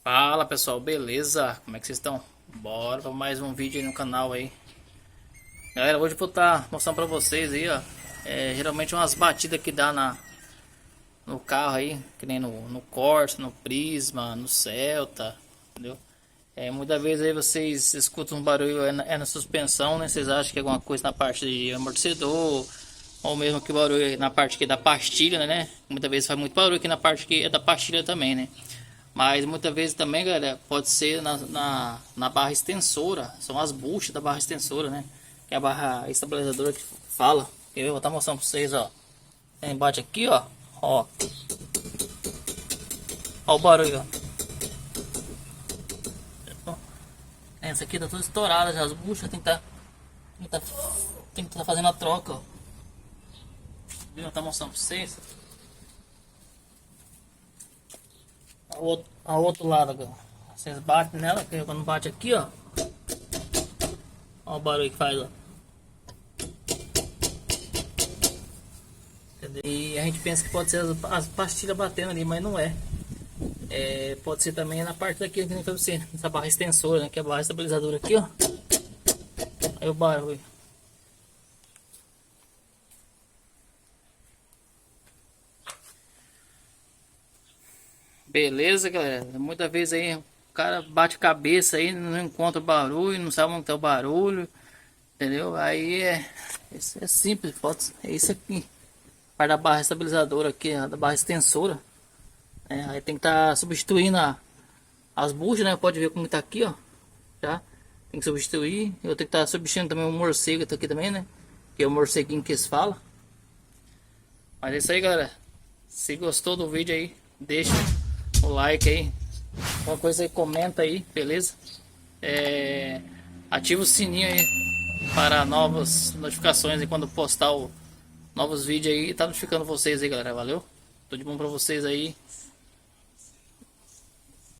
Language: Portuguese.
Fala pessoal, beleza? Como é que vocês estão? Bora para mais um vídeo aí no canal aí. Galera, hoje eu vou estar mostrando para vocês aí, ó. Geralmente umas batidas que dá no carro aí, que nem no Corsa, no Prisma, no Celta, entendeu? Muitas vezes aí vocês escutam um barulho na suspensão, né? Vocês acham que é alguma coisa na parte de amortecedor, ou mesmo que barulho na parte aqui da pastilha, né? Muitas vezes faz muito barulho aqui na parte que é da pastilha também, né? Mas muitas vezes também, galera, pode ser na barra extensora. São as buchas da barra extensora, né? Que é a barra estabilizadora que fala. Eu vou estar mostrando pra vocês, ó. Bate aqui, ó. Ó. Ó o barulho, ó. Essa aqui tá toda estourada já. As buchas tem que tá fazendo a troca, ó. Viu? Vou estar mostrando pra vocês. Ao outro lado, ó. Vocês batem nela, que quando bate aqui, ó. Olha o barulho que faz, ó. Entendeu? E a gente pensa que pode ser as pastilhas batendo ali, mas não é. Pode ser também na parte daqui, que nem foi você, nessa barra extensora, né? Que é a barra estabilizadora aqui, ó. Aí o barulho. Beleza, galera. Muitas vezes aí o cara bate cabeça aí, não encontra o barulho, não sabe onde tá o barulho, entendeu? Aí isso é simples, é isso aqui. Parte da barra estabilizadora aqui, da barra extensora. Aí tem que estar substituindo as buchas, né? Pode ver como tá aqui, ó. Já tem que substituir. Eu tenho que estar substituindo também o morcego tá aqui também, né? Que é o morceguinho que eles falam. Mas é isso aí, galera. Se gostou do vídeo aí, deixa o like aí. Qualquer coisa aí, comenta aí, beleza? Ativa o sininho aí para novas notificações e quando postar novos vídeos aí, tá notificando vocês aí, galera. Valeu? Tudo de bom pra vocês aí.